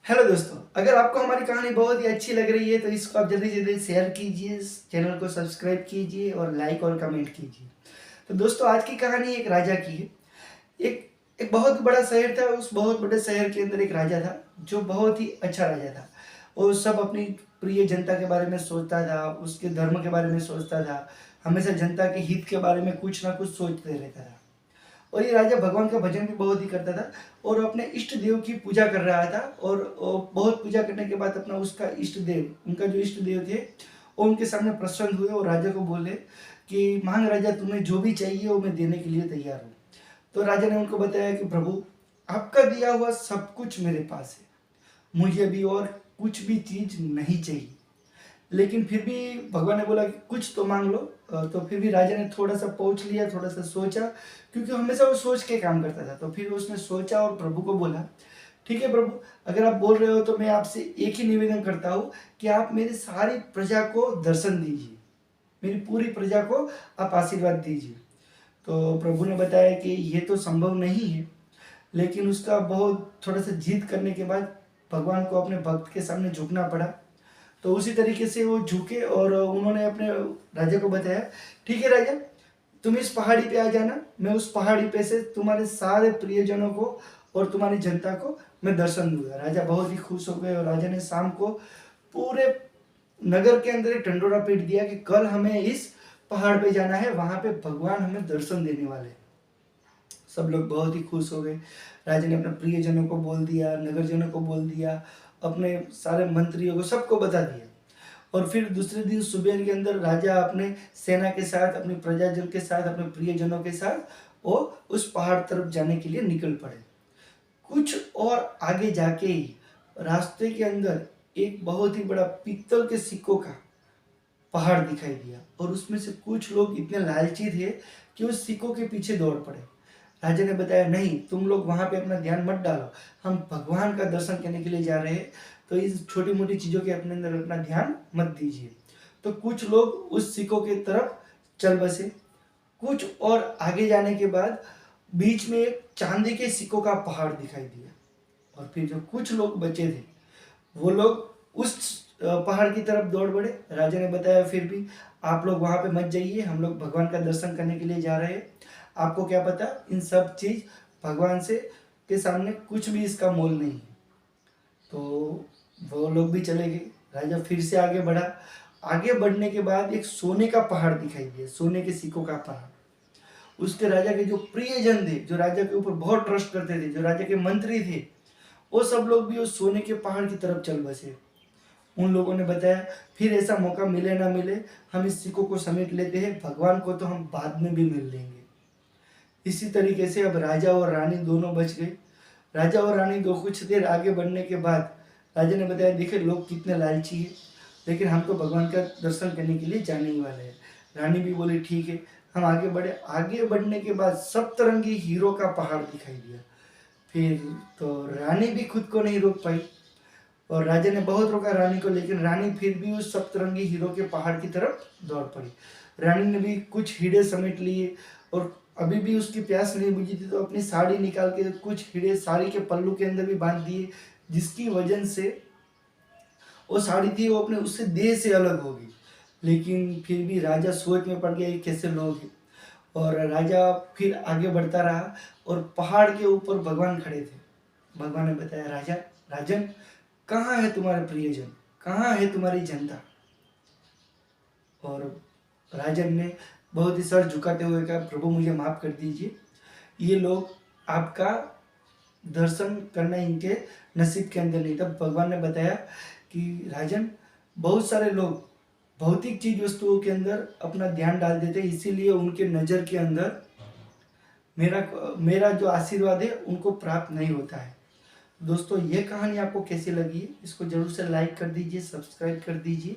Hello दोस्तों, अगर आपको हमारी कहानी बहुत ही अच्छी लग रही है तो इसको आप जल्दी से जल्दी शेयर कीजिए, चैनल को सब्सक्राइब कीजिए और लाइक और कमेंट कीजिए। तो दोस्तों, आज की कहानी एक राजा की है। एक एक बहुत बड़ा शहर था। उस बहुत बड़े शहर के अंदर एक राजा था जो बहुत ही अच्छा राजा था। वो सब अपनी प्रिय जनता के बारे में सोचता था, उसके धर्म के बारे में सोचता था, हमेशा जनता के हित के बारे में कुछ ना कुछ सोचते रहता था। और ये राजा भगवान का भजन भी बहुत ही करता था और अपने इष्ट देव की पूजा कर रहा था। और बहुत पूजा करने के बाद अपना उसका इष्ट देव, उनका जो इष्ट देव थे, वो उनके सामने प्रसन्न हुए और राजा को बोले कि मांग राजा, तुम्हें जो भी चाहिए वो मैं देने के लिए तैयार हूँ। तो राजा ने उनको बताया कि प्रभु, आपका दिया हुआ सब कुछ मेरे पास है, मुझे अभी और कुछ भी चीज नहीं चाहिए। लेकिन फिर भी भगवान ने बोला कि कुछ तो मांग लो। तो फिर भी राजा ने थोड़ा सा पहुँच लिया, थोड़ा सा सोचा, क्योंकि हमेशा वो सोच के काम करता था। तो फिर उसने सोचा और प्रभु को बोला, ठीक है प्रभु, अगर आप बोल रहे हो तो मैं आपसे एक ही निवेदन करता हूँ कि आप मेरी सारी प्रजा को दर्शन दीजिए, मेरी पूरी प्रजा को आप आशीर्वाद दीजिए। तो प्रभु ने बताया कि ये तो संभव नहीं है। लेकिन उसका बहुत थोड़ा सा जिद करने के बाद भगवान को अपने भक्त के सामने झुकना पड़ा। तो उसी तरीके से वो झुके और उन्होंने अपने राजा को बताया, ठीक है राजा, तुम इस पहाड़ी पे आ जाना, मैं उस पहाड़ी पे से तुम्हारे सारे प्रियजनों को और तुम्हारी जनता को मैं दर्शन दूंगा। राजा बहुत ही खुश हो गए और राजा ने शाम को पूरे नगर के अंदर एक ढंढोरा पीट दिया कि कल हमें इस पहाड़ पे जाना है, वहां पे भगवान हमें दर्शन देने वाले हैं। सब लोग बहुत ही खुश हो गए। राजा ने अपने प्रियजनों को बोल दिया, नगरजनों को बोल दिया, अपने सारे मंत्रियों को सबको बता दिया। और फिर दूसरे दिन सुबह के अंदर राजा अपने सेना के साथ, अपने प्रजाजन के साथ, अपने प्रियजनों के साथ वो उस पहाड़ तरफ जाने के लिए निकल पड़े। कुछ और आगे जाके ही रास्ते के अंदर एक बहुत ही बड़ा पीतल के सिक्कों का पहाड़ दिखाई दिया और उसमें से कुछ लोग इतने लालची थे कि उस सिक्कों के पीछे दौड़ पड़े। राजा ने बताया, नहीं, तुम लोग वहां पे अपना ध्यान मत डालो, हम भगवान का दर्शन करने के लिए जा रहे हैं, तो इस छोटी मोटी चीजों के अपने अंदर अपना ध्यान मत दीजिए। तो कुछ लोग उस सिक्कों की तरफ चल बसे। कुछ और आगे जाने के बाद बीच में एक चांदी के सिक्कों का पहाड़ दिखाई दिया। और फिर जो कुछ लोग बचे थे वो लोग उस पहाड़ की तरफ दौड़ पड़े। राजा ने बताया, फिर भी आप लोग वहां पे मत जाइए, हम लोग भगवान का दर्शन करने के लिए जा रहे हैं। आपको क्या पता, इन सब चीज भगवान से के सामने कुछ भी इसका मोल नहीं है। तो वो लोग भी चले गए। राजा फिर से आगे बढ़ा। आगे बढ़ने के बाद एक सोने का पहाड़ दिखाई दिया, सोने के सिक्कों का पहाड़। उसके राजा के जो प्रियजन थे, जो राजा के ऊपर बहुत ट्रस्ट करते थे, जो राजा के मंत्री थे, वो सब लोग भी उस सोने के पहाड़ की तरफ चल बसे। उन लोगों ने बताया, फिर ऐसा मौका मिले ना मिले, हम इस सिक्कों को समेट लेते हैं, भगवान को तो हम बाद में भी मिल लेंगे। इसी तरीके से अब राजा और रानी दोनों बच गए। राजा और रानी दो कुछ देर आगे बढ़ने के बाद राजा ने बताया, देखिए लोग कितने लालची है, लेकिन हम तो भगवान का दर्शन करने के लिए जाने ही वाले हैं। रानी भी बोली, ठीक है, हम आगे बढ़े। आगे बढ़ने के बाद सप्तरंगी हीरो का पहाड़ दिखाई दिया। फिर तो रानी भी खुद को नहीं रोक पाई और राजा ने बहुत रोका रानी को, लेकिन रानी फिर भी उस सप्तरंगी हीरो के पहाड़ की तरफ दौड़ पड़ी। रानी ने भी कुछ हीरे समेट लिए और अभी भी उसकी प्यास नहीं बुझी थी, तो अपनी साड़ी निकाल के कुछ हीरे साड़ी के पल्लू के अंदर भी बांध दिए, जिसकी वजह से वो साड़ी थी वो अपने उससे देह से अलग हो गई। लेकिन फिर भी राजा सोच में पड़ गया ये कैसे लोग हैं। और राजा फिर आगे बढ़ता रहा और पहाड़ के ऊपर भगवान खड़े थे। भगवान ने बताया, राजा, राजन, कहाँ है तुम्हारे प्रियजन, कहाँ है तुम्हारी जनता। और राजन ने बहुत ही सर झुकाते हुए कहा, प्रभु मुझे माफ कर दीजिए, ये लोग आपका दर्शन करना इनके नसीब के अंदर नहीं था। भगवान ने बताया कि राजन, बहुत सारे लोग भौतिक चीज वस्तुओं के अंदर अपना ध्यान डाल देते हैं, इसीलिए उनके नजर के अंदर मेरा मेरा जो आशीर्वाद है उनको प्राप्त नहीं होता है। दोस्तों, ये कहानी आपको कैसी लगी, इसको जरूर से लाइक कर दीजिए, सब्सक्राइब कर दीजिए